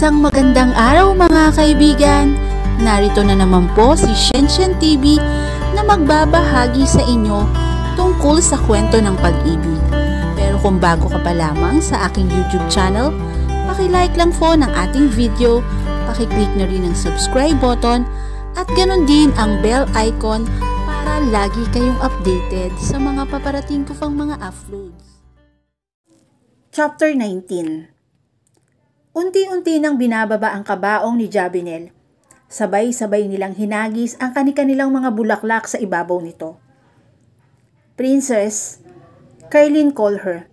Isang magandang araw mga kaibigan! Narito na naman po si Shenshen TV na magbabahagi sa inyo tungkol sa kwento ng pag-ibig. Pero kung bago ka pa lamang sa aking YouTube channel, paki-like lang po ng ating video, paki-click na rin ang subscribe button at ganon din ang bell icon para lagi kayong updated sa mga paparating ko pang mga uploads. Chapter 19. Unti-unti nang binababa ang kabaong ni Jabinel. Sabay-sabay nilang hinagis ang kani-kanilang mga bulaklak sa ibabaw nito. Princess, Caroline called her.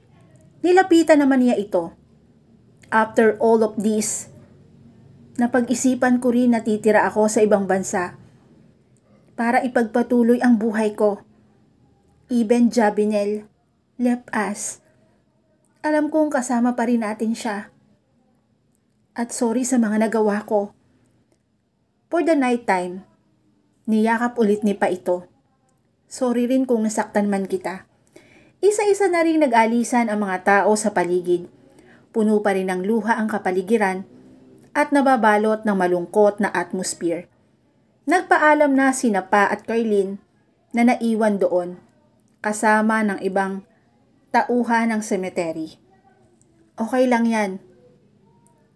Nilapitan naman niya ito. After all of this, napag-isipan ko rin na titira ako sa ibang bansa para ipagpatuloy ang buhay ko. Even Jabinel left us. Alam kong kasama pa rin natin siya. At sorry sa mga nagawa ko. For the night time, niyakap ulit ni pa ito. Sorry rin kung nasaktan man kita. Isa-isa na rin nag-alisan ang mga tao sa paligid. Puno pa rin ng luha ang kapaligiran at nababalot ng malungkot na atmosphere. Nagpaalam na sina Pa at Caroline na naiwan doon kasama ng ibang tauhan ng cemetery. Okay lang yan.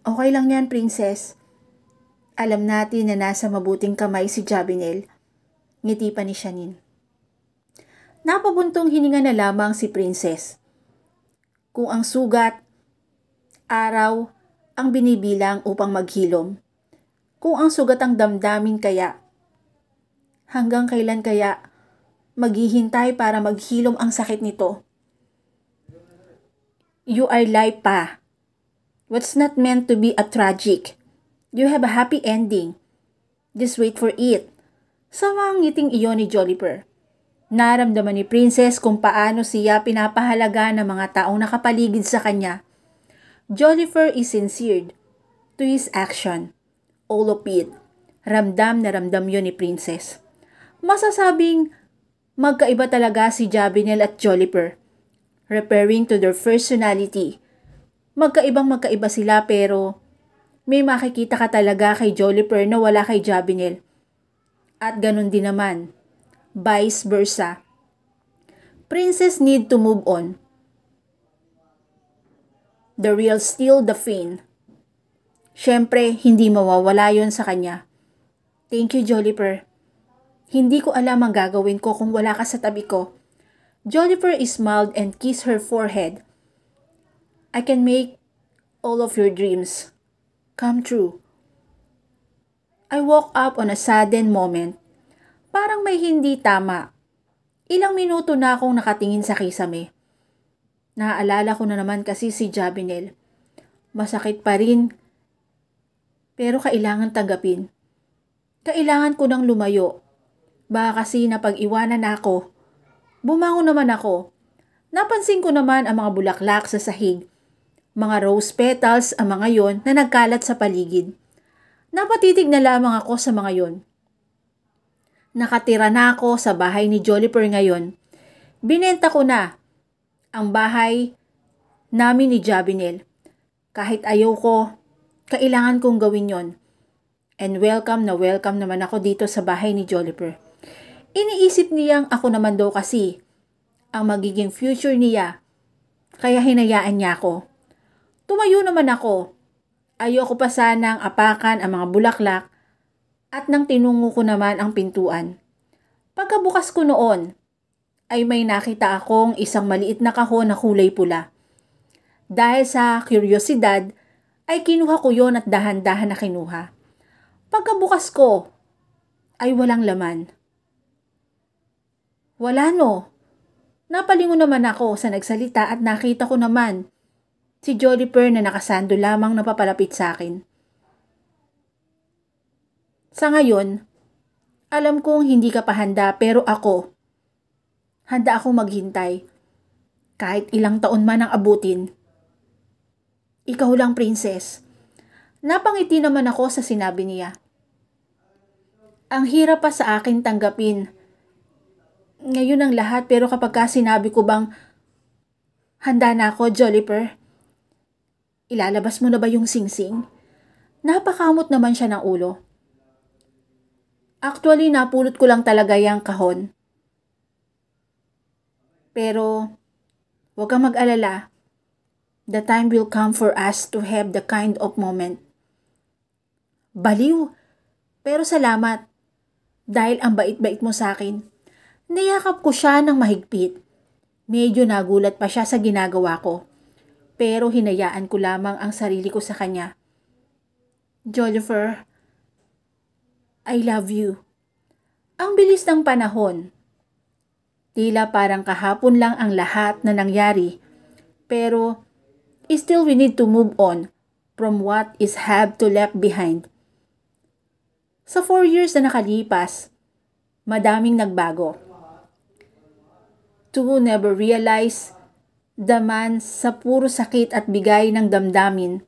Okay lang yan, Princess. Alam natin na nasa mabuting kamay si Jabinel. Ngiti pa ni Shanin. Napabuntong hininga na lamang si Princess. Kung ang sugat, araw ang binibilang upang maghilom. Kung ang sugat ang damdamin kaya, hanggang kailan kaya maghihintay para maghilom ang sakit nito? You are life, Pa. What's not meant to be a tragic? You have a happy ending. Just wait for it. Sama ang ngiting iyon ni Joliper. Naramdaman ni Princess kung paano siya pinapahalaga ng mga taong nakapaligid sa kanya. Joliper is sincere to his action. All of it. Ramdam na ramdam yun ni Princess. Masasabing magkaiba talaga si Jabinel at Joliper. Referring to their personality. Magkaiba sila pero may makikita ka talaga kay Joliper na wala kay Jabinel. At ganun din naman. Vice versa. Princess need to move on. The real still the faint. Siyempre, hindi mawawala yon sa kanya. Thank you, Joliper. Hindi ko alam ang gagawin ko kung wala ka sa tabi ko. Joliper smiled and kissed her forehead. I can make all of your dreams come true. I woke up on a sudden moment. Parang may hindi tama. Ilang minuto na akong nakatingin sa kisame. Naaalala ko na naman kasi si Jabinel. Masakit pa rin. Pero kailangan tanggapin. Kailangan ko nang lumayo. Baka kasi napag-iwanan na ako. Bumangon naman ako. Napansin ko naman ang mga bulaklak sa sahig. Mga rose petals ang mga yon na nagkalat sa paligid. Napatitig na lamang ako sa mga yon. Nakatira na ako sa bahay ni Joliper ngayon. Binenta ko na ang bahay namin ni Jabinel. Kahit ayaw ko, kailangan kong gawin yon. And welcome na welcome naman ako dito sa bahay ni Joliper. Iniisip niyang ako naman daw kasi ang magiging future niya. Kaya hinayaan niya ako. Tumayo naman ako. Ayoko pa sanang apakan ang mga bulaklak at nang tinungo ko naman ang pintuan. Pagkabukas ko noon, ay may nakita akong isang maliit na kahon na kulay pula. Dahil sa kuryosidad, ay kinuha ko yon at dahan-dahan na kinuha. Pagkabukas ko, ay walang laman. Wala no. Napalingon naman ako sa nagsalita at nakita ko naman si Joliper na nakasando lamang napapalapit sa akin. Sa ngayon, alam kong hindi ka pa handa pero ako, handa akong maghintay. Kahit ilang taon man ang abutin. Ikaw lang, Princess. Napangiti naman ako sa sinabi niya. Ang hirap pa sa akin tanggapin. Ngayon ang lahat pero kapag sinabi ko bang handa na ako, Joliper, Ilalabas mo na ba yung singsing? Napakamot naman siya ng ulo. Actually, napulot ko lang talaga yung kahon. Pero, huwag kang mag-alala. The time will come for us to have the kind of moment. Baliw, pero salamat. Dahil ang bait-bait mo sa akin. Niyakap ko siya ng mahigpit. Medyo nagulat pa siya sa ginagawa ko. Pero hinayaan ko lamang ang sarili ko sa kanya. Jolifer, I love you. Ang bilis ng panahon. Tila parang kahapon lang ang lahat na nangyari. Pero, still we need to move on from what is have to left behind. Sa 4 years na nakalipas, madaming nagbago. To never realize the man sa puro sakit at bigay ng damdamin.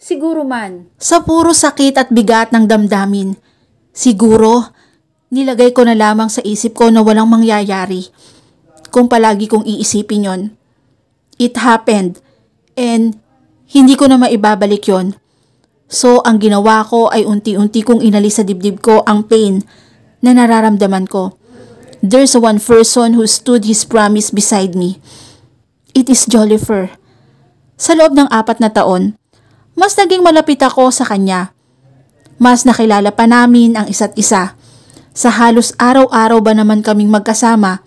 Siguro man, sa puro sakit at bigat ng damdamin, siguro, nilagay ko na lamang sa isip ko na walang mangyayari kung palagi kong iisipin yon. It happened and hindi ko na maibabalik yon. So, ang ginawa ko ay unti-unti kong inalis sa dibdib ko ang pain na nararamdaman ko. There's one person who stood his promise beside me. It is Jolifer. Sa loob ng 4 na taon, mas naging malapit ako sa kanya. Mas nakilala pa namin ang isa't isa. Sa halos araw-araw ba naman kaming magkasama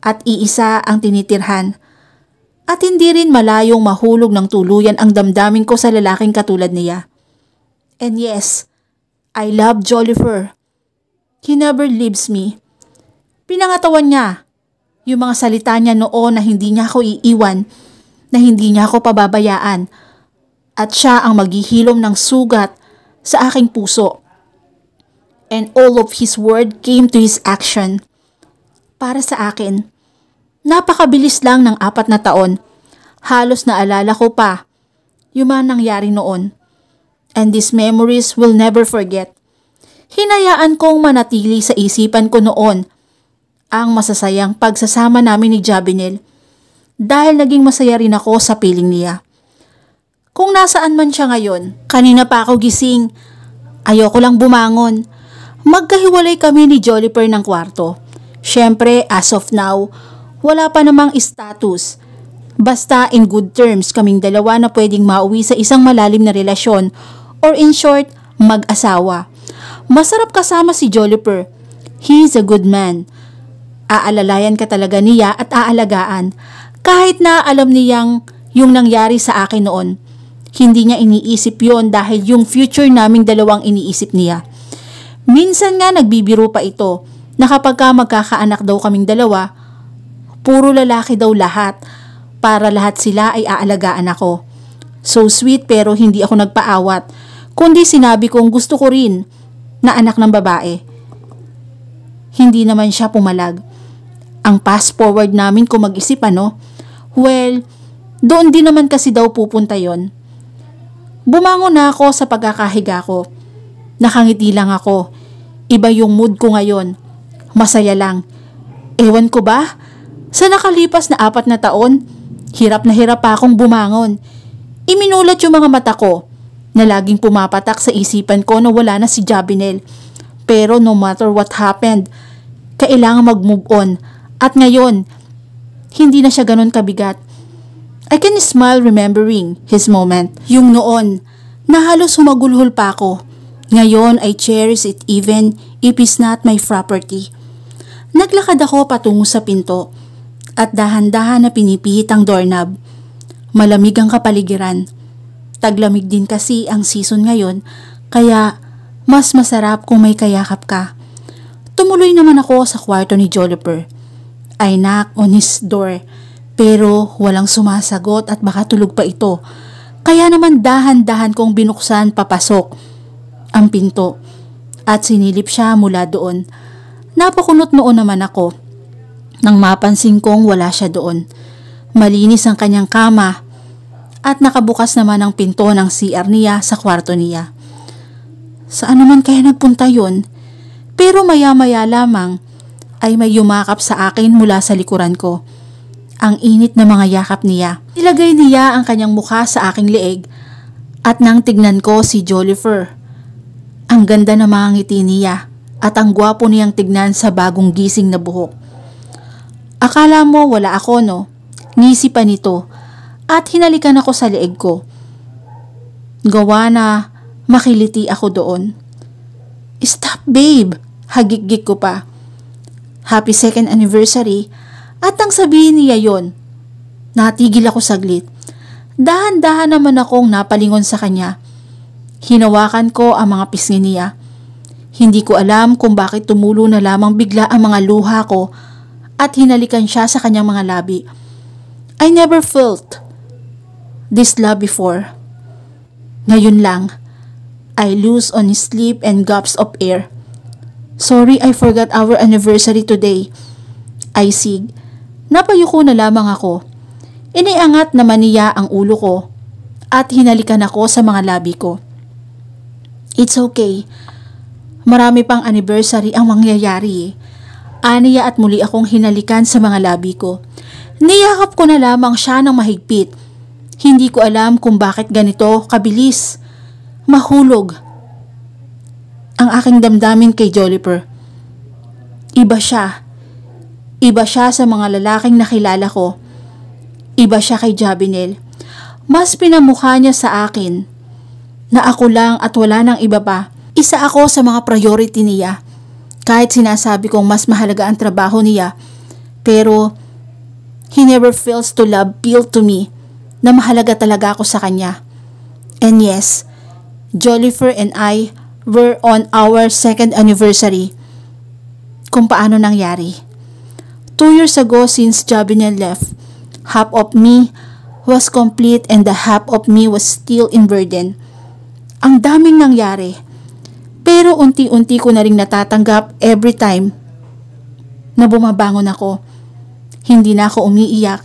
at iisa ang tinitirhan. At hindi rin malayong mahulog ng tuluyan ang damdamin ko sa lalaking katulad niya. And yes, I love Jolifer. He never leaves me. Pinangatawan niya yung mga salita niya noon na hindi niya ako iiwan, na hindi niya ako pababayaan. At siya ang maghihilom ng sugat sa aking puso. And all of his word came to his action. Para sa akin, napakabilis lang ng 4 na taon. Halos naalala ko pa yung mga nangyari noon. And these memories will never forget. Hinayaan kong manatili sa isipan ko noon ang masasayang pagsasama namin ni Jabinel. Dahil naging masaya rin ako sa piling niya. Kung nasaan man siya ngayon, kanina pa ako gising. Ayoko lang bumangon. Magkahiwalay kami ni Jolifer ng kwarto. Siyempre, as of now, wala pa namang status. Basta in good terms kaming dalawa na pwedeng mauwi sa isang malalim na relasyon or in short, mag-asawa. Masarap kasama si Jolifer. He is a good man. Aalalayan ka talaga niya at aalagaan. Kahit na alam niyang yung nangyari sa akin noon. Hindi niya iniisip yon dahil yung future naming dalawang iniisip niya. Minsan nga nagbibiro pa ito na kapag magkakaanak daw kaming dalawa, puro lalaki daw lahat para lahat sila ay aalagaan ako. So sweet pero hindi ako nagpaawat, kundi sinabi kong gusto ko rin na anak ng babae. Hindi naman siya pumalag. Ang fast forward namin kung mag-isip well, doon din naman kasi daw pupunta yon. Bumangon na ako sa pagkakahiga ko. Nakangiti lang ako. Iba yung mood ko ngayon. Masaya lang. Ewan ko ba? Sa nakalipas na 4 na taon, hirap na hirap pa akong bumangon. Iminulat yung mga mata ko na laging pumapatak sa isipan ko na wala na si Jabinel. Pero no matter what happened, kailangan mag-move on. At ngayon, hindi na siya ganun kabigat. I can smile remembering his moment. Yung noon, na halos humagulhol pa ako. Ngayon, I cherish it even if it's not my property. Naglakad ako patungo sa pinto at dahan-dahan na pinipihit ang doorknob. Malamig ang kapaligiran. Taglamig din kasi ang season ngayon, kaya mas masarap kung may kayakap ka. Tumuloy naman ako sa kwarto ni Jolifer. I knock on his door. Pero walang sumasagot at baka tulog pa ito. Kaya naman dahan-dahan kong binuksan papasok ang pinto at sinilip siya mula doon. Napakunot noon naman ako nang mapansin kong wala siya doon. Malinis ang kanyang kama at nakabukas naman ang pinto ng CR niya sa kwarto niya. Saan naman kaya nagpunta yon? Pero maya-maya lamang ay may yumakap sa akin mula sa likuran ko. Ang init na mga yakap niya. Nilagay niya ang kanyang mukha sa aking leeg At nang tignan ko si Jolifer, ang ganda ng mga ngiti niya at ang gwapo niyang tignan sa bagong gising na buhok. Akala mo wala ako, no? Ngisi pa nito at hinalikan ako sa leeg ko. Gawa na makiliti ako doon. Stop, babe! Hagik-gik ko pa. Happy 2nd anniversary at nang sabihin niya yon, natigil ako saglit. Dahan-dahan naman akong napalingon sa kanya. Hinawakan ko ang mga pisngi niya. Hindi ko alam kung bakit tumulo na lamang bigla ang mga luha ko at hinalikan siya sa kanyang mga labi. I never felt this love before. Ngayon lang, I lose on his sleep and gasps of air. Sorry, I forgot our anniversary today. I sig. Napayuko na lamang ako. Iniangat naman niya ang ulo ko at hinalikan ako sa mga labi ko. It's okay. Marami pang anniversary ang mangyayari. Aniya at muli akong hinalikan sa mga labi ko. Niyakap ko na lamang siya ng mahigpit. Hindi ko alam kung bakit ganito kabilis. Mahulog ang aking damdamin kay Jolifer. Iba siya. Iba siya sa mga lalaking nakilala ko. Iba siya kay Jabinel. Mas pinamukha niya sa akin na ako lang at wala nang iba pa. Isa ako sa mga priority niya. Kahit sinasabi kong mas mahalaga ang trabaho niya, pero he never fails to love appeal to me na mahalaga talaga ako sa kanya. And yes, Jolifer and I were on our 2nd anniversary. Kung paano nangyari. 2 years ago since Jabinel left, half of me was complete and the half of me was still in burden. Ang daming nangyari. Pero unti-unti ko na rin natatanggap every time na bumabangon ako. Hindi na ako umiiyak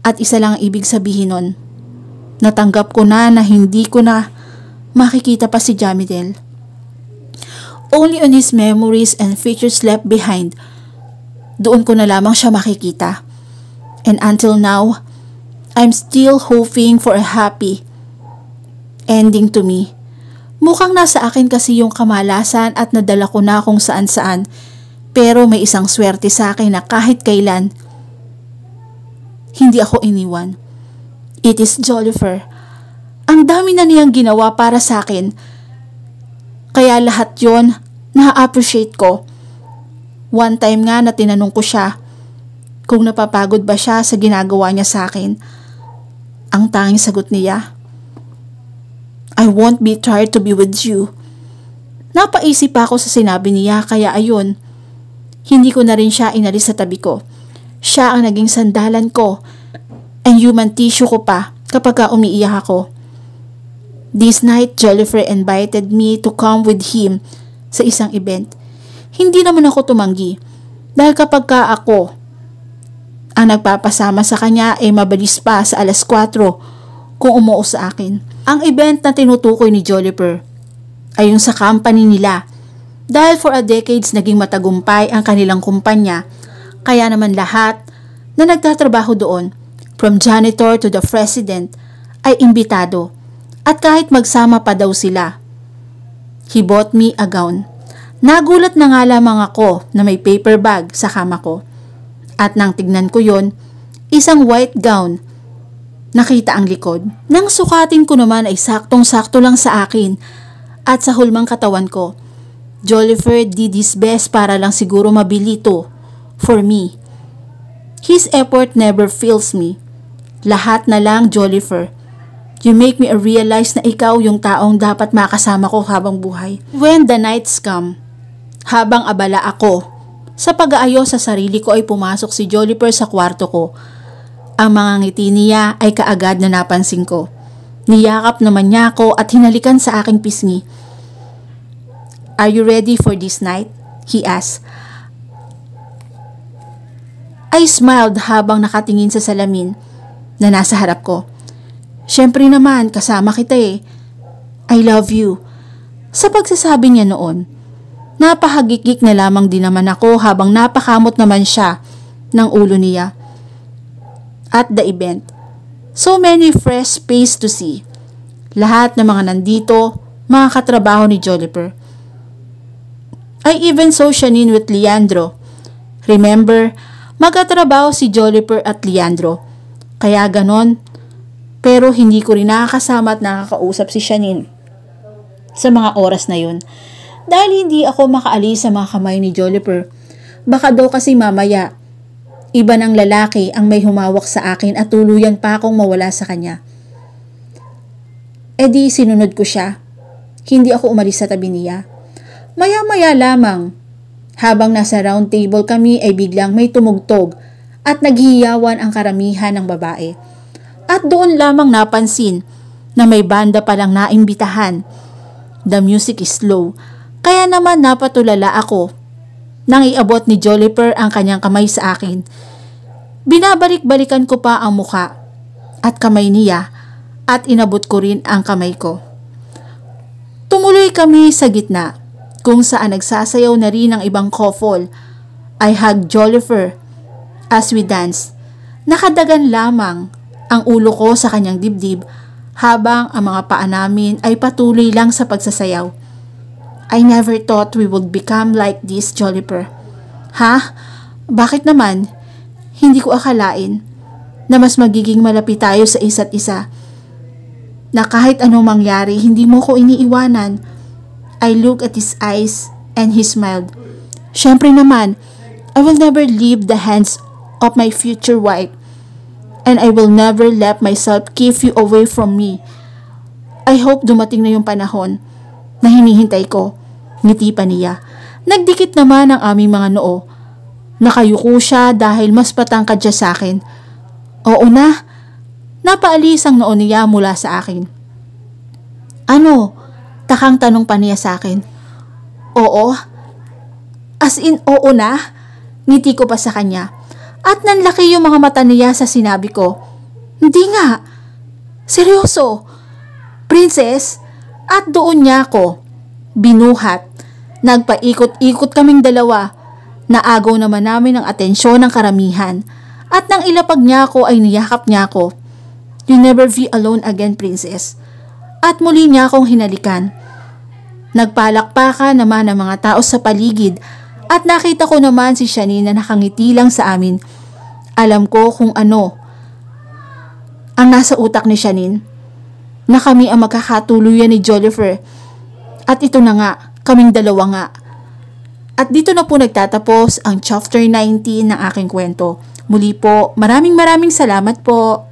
at isa lang ang ibig sabihin nun. Natanggap ko na hindi ko na makikita pa si Jabinel. Only on his memories and features left behind, doon ko na lamang siya makikita. And until now, I'm still hoping for a happy ending to me. Mukhang nasa akin kasi yung kamalasan at nadala ko na kung saan-saan. Pero may isang swerte sa akin na kahit kailan, hindi ako iniwan. It is Jolifer. Ang dami na niyang ginawa para sa akin. Kaya lahat yon na-appreciate ko. One time nga na tinanong ko siya kung napapagod ba siya sa ginagawa niya sa akin. Ang tanging sagot niya, I won't be tired to be with you. Napaisip ako sa sinabi niya kaya ayun, hindi ko na rin siya inalis sa tabi ko. Siya ang naging sandalan ko and human tissue ko pa kapag umiiyak ako. This night, Jolifer invited me to come with him sa isang event. Hindi naman ako tumanggi dahil kapag ako ang nagpapasama sa kanya ay mabilis pa sa 4:00 kung umuo sa akin. Ang event na tinutukoy ni Jolifer ay yung sa company nila dahil for a decades naging matagumpay ang kanilang kumpanya kaya naman lahat na nagtatrabaho doon from janitor to the president ay imbitado at kahit magsama pa daw sila. He bought me a gown. Nagulat na nga lamang ako na may paper bag sa kama ko. At nang tignan ko yon, isang white gown. Nakita ang likod. Nang sukatin ko naman ay saktong-sakto lang sa akin at sa hulmang katawan ko. Jolifer did his best para lang siguro mabili to for me. His effort never fails me. Lahat na lang, Jolifer. You make me realize na ikaw yung taong dapat makasama ko habang buhay. When the nights come, habang abala ako, sa pag-aayos sa sarili ko ay pumasok si Jolifer sa kwarto ko. Ang mga ngiti niya ay kaagad na napansin ko. Niyakap naman niya ako at hinalikan sa aking pisngi. Are you ready for this night? He asked. I smiled habang nakatingin sa salamin na nasa harap ko. Siyempre naman, kasama kita eh. I love you. Sa pagsasabi niya noon, napahagikik na lamang din naman ako habang napakamot naman siya ng ulo niya. At the event, so many fresh faces to see. Lahat ng mga nandito, mga katrabaho ni Joliper. I even saw Shanine with Leandro. Remember, magkatrabaho si Joliper at Leandro. Kaya ganon, pero hindi ko rin nakakasama at nakakausap si Shanine sa mga oras na yun. Dahil hindi ako makaalis sa mga kamay ni Joliper. Baka daw kasi mamaya, iba ng lalaki ang may humawak sa akin at tuluyan pa akong mawala sa kanya. E di sinunod ko siya. Hindi ako umalis sa tabi niya. Maya-maya lamang, habang nasa round table kami ay biglang may tumugtog at naghihiyawan ang karamihan ng babae. At doon lamang napansin na may banda palang naimbitahan. The music is slow, kaya naman napatulala ako nang iabot ni Joliper ang kanyang kamay sa akin. Binabalik-balikan ko pa ang muka at kamay niya at inabot ko rin ang kamay ko. Tumuloy kami sa gitna kung saan nagsasayaw na rin ang ibang couple. I hugged Joliper as we danced. Nakadagan lamang ang ulo ko sa kanyang dibdib habang ang mga paa namin ay patuloy lang sa pagsasayaw. I never thought we would become like this, Joliper. Ha? Bakit naman? Hindi ko akalain na mas magiging malapit tayo sa isa't isa. Na kahit anong mangyari, hindi mo ko iniiwanan. I looked at his eyes and he smiled. Syempre naman, I will never leave the hands of my future wife. And I will never let myself keep you away from me. I hope dumating na yung panahon na hinihintay ko. Ngiti pa niya. Nagdikit naman ang aming mga noo. Nakayuko siya dahil mas patangkad siya sa akin. Oo na. Napaalis ang noo niya mula sa akin. Ano? Takang tanong pa niya sa akin. Oo? As in, oo na? Ngiti ko pa sa kanya. At nanlaki yung mga mata niya sa sinabi ko. Hindi nga. Seryoso. Princess, at doon niya ako binuhat. Nagpaikot-ikot kaming dalawa. Naagaw naman namin ang atensyon ng karamihan. At nang ilapag niya ako ay niyakap niya ako. You never be alone again, princess. At muli niya akong hinalikan. Nagpalakpakan naman ang mga tao sa paligid at nakita ko naman si Shanine na nakangiti lang sa amin. Alam ko kung ano ang nasa utak ni Shanine. Na kami ang magkakatuluyan ni Joliper. At ito na nga, kaming dalawa nga. At dito na po nagtatapos ang chapter 19 ng aking kwento. Muli po, maraming salamat po.